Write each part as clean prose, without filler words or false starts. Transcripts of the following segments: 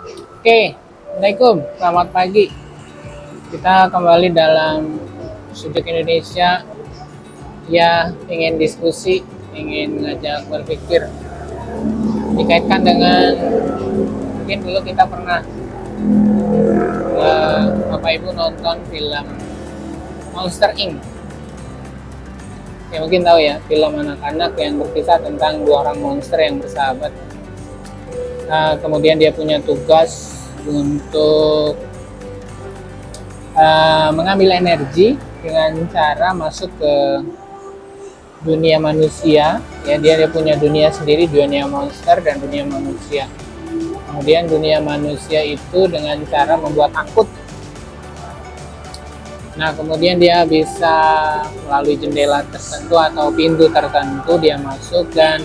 Oke, Assalamualaikum, selamat pagi. Kita kembali dalam Sudut Indonesia. Ya, ingin diskusi, ingin ngajak berpikir dikaitkan dengan mungkin dulu kita pernah Bapak Ibu nonton film Monster Inc. Ya mungkin tahu ya, film anak-anak yang berkisah tentang dua orang monster yang bersahabat. Kemudian dia punya tugas untuk mengambil energi dengan cara masuk ke dunia manusia. Ya, dia punya dunia sendiri, dunia monster dan dunia manusia. Kemudian dunia manusia itu dengan cara membuat takut. Nah, kemudian dia bisa melalui jendela tertentu atau pintu tertentu dia masuk dan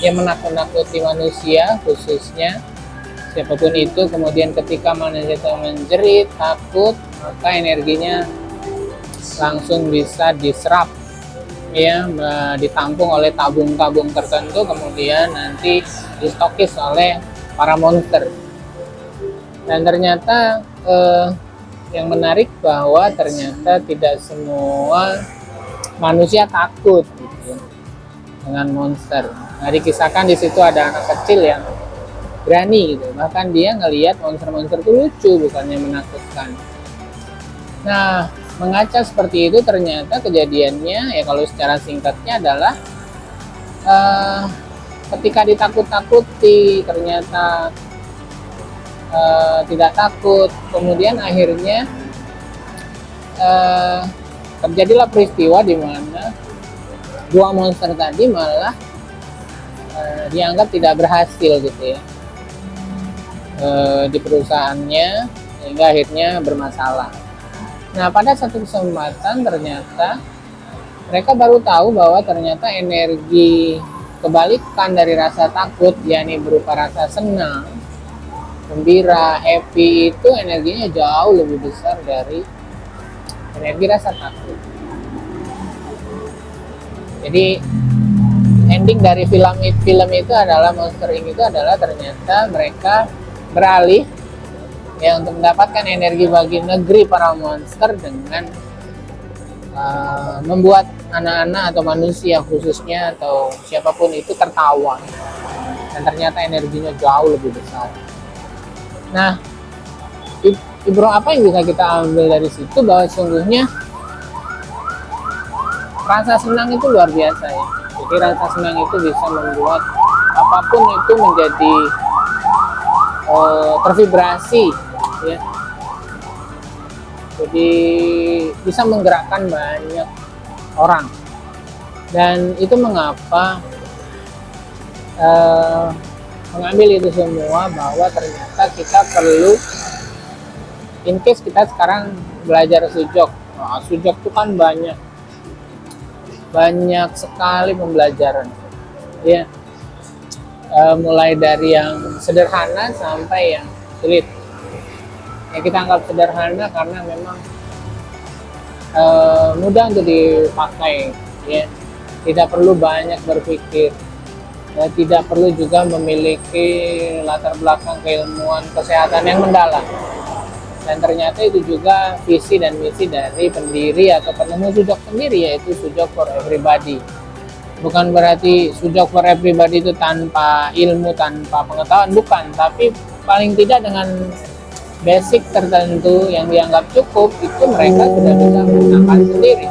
dia menakut-nakuti manusia, khususnya siapapun itu. Kemudian ketika manusia itu menjerit, takut, maka energinya langsung bisa diserap, ya, ditampung oleh tabung-tabung tertentu, kemudian nanti distokis oleh para monster. Dan ternyata yang menarik bahwa ternyata tidak semua manusia takut gitu, dengan monster. Nah, dikisahkan di situ ada anak kecil yang berani gitu, bahkan dia ngelihat monster-monster itu lucu, bukannya menakutkan. Nah, mengaca seperti itu ternyata kejadiannya ya, kalau secara singkatnya adalah ketika ditakut-takuti ternyata tidak takut, kemudian akhirnya terjadilah peristiwa di mana dua monster tadi malah dianggap tidak berhasil gitu ya di perusahaannya, sehingga akhirnya bermasalah. Nah, pada satu kesempatan ternyata mereka baru tahu bahwa ternyata energi kebalikan dari rasa takut, yakni berupa rasa senang, gembira, happy, itu energinya jauh lebih besar dari energi rasa takut. Jadi ending dari film itu adalah Monster Inc. itu adalah ternyata mereka beralih ya untuk mendapatkan energi bagi negeri para monster dengan membuat anak-anak atau manusia khususnya atau siapapun itu tertawa, dan ternyata energinya jauh lebih besar. Nah, ibro apa yang bisa kita ambil dari situ, bahwa sungguhnya rasa senang itu luar biasa ya. Jadi rasa senang itu bisa membuat apapun itu menjadi tervibrasi ya. Jadi bisa menggerakkan banyak orang, dan itu mengapa mengambil itu semua, bahwa ternyata kita perlu, in case kita sekarang belajar sujok. Nah, sujok itu kan banyak sekali pembelajaran ya, mulai dari yang sederhana sampai yang sulit. Ya, kita anggap sederhana karena memang mudah untuk dipakai ya, tidak perlu banyak berpikir, ya, tidak perlu juga memiliki latar belakang keilmuan kesehatan yang mendalam. Dan ternyata itu juga visi dan misi dari pendiri atau penemu Sujok sendiri, yaitu Sujok for Everybody. Bukan berarti Sujok for Everybody itu tanpa ilmu, tanpa pengetahuan, bukan, tapi paling tidak dengan basic tertentu yang dianggap cukup, itu mereka sudah bisa menggunakan sendiri.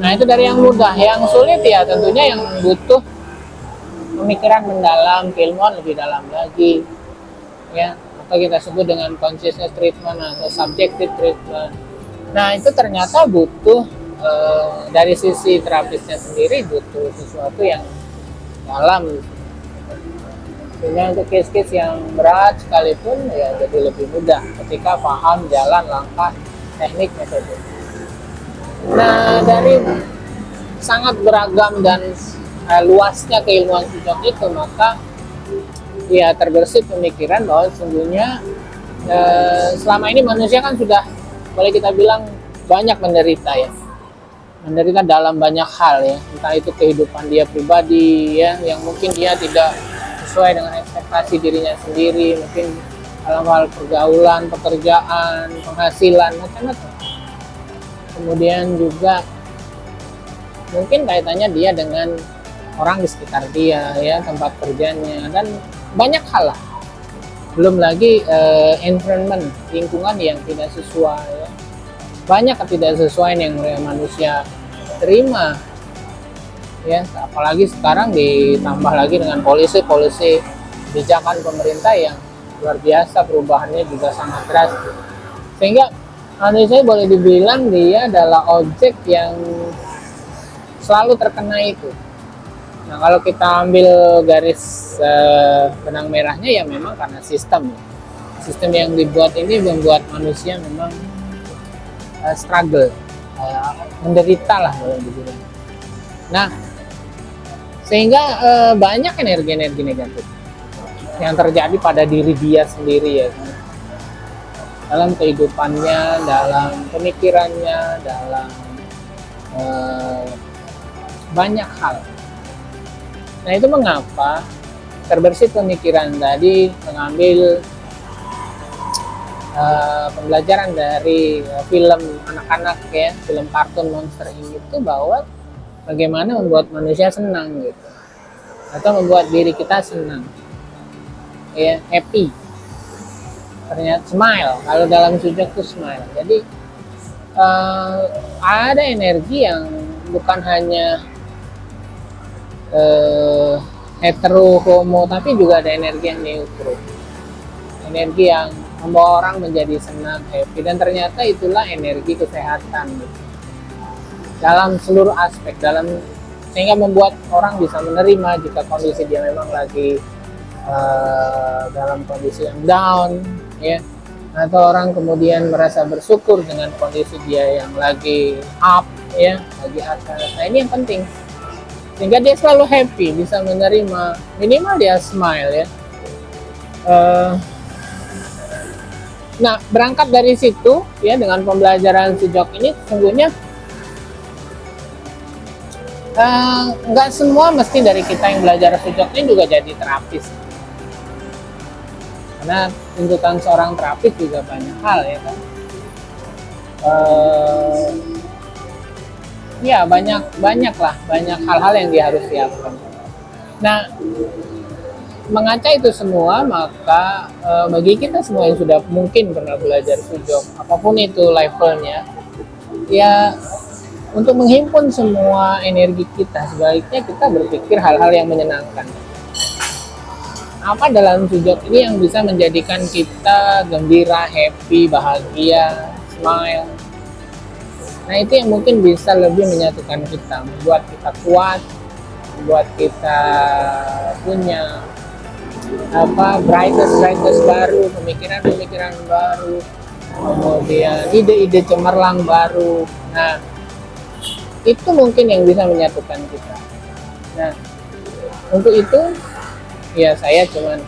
Nah, itu dari yang mudah. Yang sulit ya tentunya yang butuh pemikiran mendalam, keilmuan lebih dalam lagi ya, atau kita sebut dengan consciousness treatment atau subjective treatment. Nah, itu ternyata butuh dari sisi terapisnya sendiri butuh sesuatu yang dalam. Sehingga untuk case-case yang berat sekalipun ya jadi lebih mudah ketika paham jalan, langkah, teknik, metode. Nah, dari sangat beragam dan luasnya keilmuan Sujok itu, maka ya terbersit pemikiran bahwa sesungguhnya selama ini manusia kan sudah boleh kita bilang banyak menderita ya, menderita dalam banyak hal ya, entah itu kehidupan dia pribadi ya, yang mungkin dia tidak sesuai dengan ekspektasi dirinya sendiri, mungkin dalam hal pergaulan, pekerjaan, penghasilan, macam-macam. Kemudian juga mungkin kaitannya dia dengan orang di sekitar dia, ya, tempat kerjanya, dan banyak hal lah. Belum lagi environment, lingkungan yang tidak sesuai, ya. Banyak ketidaksesuaian yang manusia terima, ya, apalagi sekarang ditambah lagi dengan polisi kebijakan pemerintah yang luar biasa, perubahannya juga sangat drastis, sehingga manusia boleh dibilang dia adalah objek yang selalu terkena itu. Nah, kalau kita ambil garis benang merahnya, ya memang karena sistem yang dibuat ini membuat manusia memang struggle, menderita lah boleh dibilang. Nah, sehingga banyak energi-energi negatif yang terjadi pada diri dia sendiri, ya, dalam kehidupannya, dalam pemikirannya, dalam banyak hal. Nah, itu mengapa terbersih pemikiran tadi mengambil pembelajaran dari film anak-anak, ya, film kartun monster ini, itu bahwa bagaimana membuat manusia senang gitu, atau membuat diri kita senang, ya, happy. Ternyata smile, kalau dalam sujud itu smile. Jadi ada energi yang bukan hanya hetero homo, tapi juga ada energi yang neutro, energi yang membawa orang menjadi senang, happy, dan ternyata itulah energi kesehatan gitu, dalam seluruh aspek, sehingga membuat orang bisa menerima jika kondisi dia memang lagi dalam kondisi yang down, ya, atau orang kemudian merasa bersyukur dengan kondisi dia yang lagi up, ya, lagi atas. Nah, ini yang penting, sehingga dia selalu happy, bisa menerima, minimal dia smile, ya. Nah, berangkat dari situ, ya, dengan pembelajaran sejok ini, sesungguhnya nggak semua mesti dari kita yang belajar sejok ini juga jadi terapis, karena tuntutan seorang terapis juga banyak hal, ya kan. Ya, banyak hal-hal yang dia harus siapkan. Nah, mengaca itu semua, maka bagi kita semua yang sudah mungkin pernah belajar sujok, apapun itu levelnya, ya, untuk menghimpun semua energi kita, sebaiknya kita berpikir hal-hal yang menyenangkan. Apa dalam sujok ini yang bisa menjadikan kita gembira, happy, bahagia, smile? Nah, itu yang mungkin bisa lebih menyatukan kita, membuat kita kuat, membuat kita punya brightness baru, pemikiran baru, kemudian ide-ide cemerlang baru. Nah, itu mungkin yang bisa menyatukan kita. Nah, untuk itu, ya, saya cuman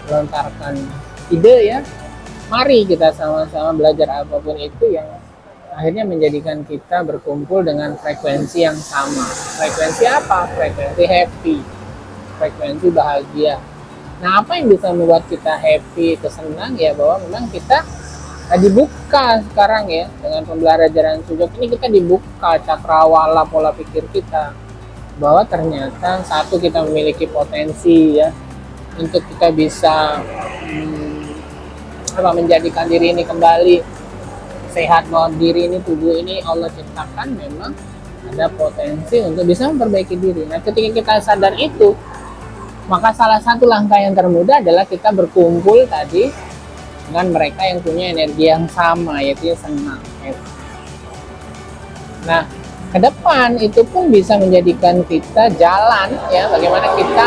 melontarkan ide, ya. Mari kita sama-sama belajar apapun itu yang akhirnya menjadikan kita berkumpul dengan frekuensi yang sama. Frekuensi apa? Frekuensi happy, frekuensi bahagia. Nah, apa yang bisa membuat kita happy, kesenang, ya, bahwa memang kita dibuka sekarang, ya, dengan pembelajaran sujok ini kita dibuka cakrawala pola pikir kita, bahwa ternyata satu, kita memiliki potensi, ya, untuk kita bisa menjadikan diri ini kembali sehat, bahwa diri ini, tubuh ini Allah ciptakan memang ada potensi untuk bisa memperbaiki diri. Nah, ketika kita sadar itu, maka salah satu langkah yang termudah adalah kita berkumpul tadi dengan mereka yang punya energi yang sama, yaitu senang. Nah, ke depan itu pun bisa menjadikan kita jalan, ya, bagaimana kita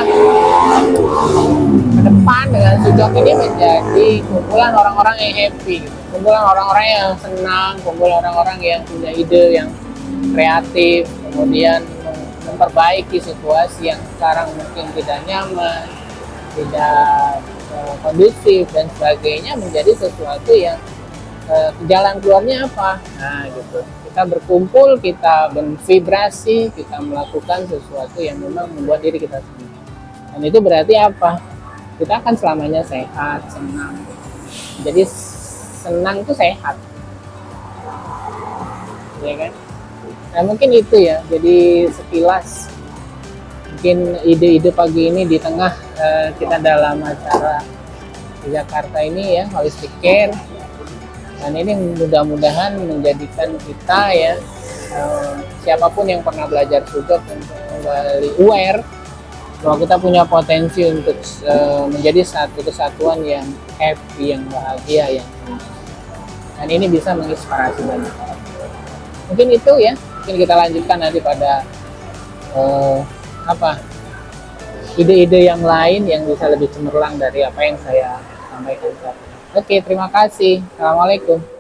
ke depan dengan sujok ini menjadi kumpulan orang-orang yang happy, gitu. Kumpulan orang-orang yang senang, kumpulan orang-orang yang punya ide yang kreatif, kemudian memperbaiki situasi yang sekarang mungkin tidak nyaman, tidak kondusif dan sebagainya, menjadi sesuatu yang jalan keluarnya apa? Nah, gitu. Kita berkumpul, kita bervibrasi, kita melakukan sesuatu yang memang membuat diri kita senang. Dan itu berarti apa? Kita akan selamanya sehat, senang. Jadi senang itu sehat, ya kan? Nah mungkin itu ya, jadi sekilas mungkin ide-ide pagi ini di tengah kita dalam acara di Jakarta ini ya, holistic care. Dan ini mudah-mudahan menjadikan kita ya, siapapun yang pernah belajar sugap untuk kembali aware bahwa kita punya potensi untuk menjadi satu kesatuan yang happy, yang bahagia, yang senang. Dan ini bisa menginspirasi banyak orang. Mungkin itu ya, mungkin kita lanjutkan nanti pada ide-ide yang lain yang bisa lebih cemerlang dari apa yang saya sampaikan. Oke, terima kasih. Assalamualaikum.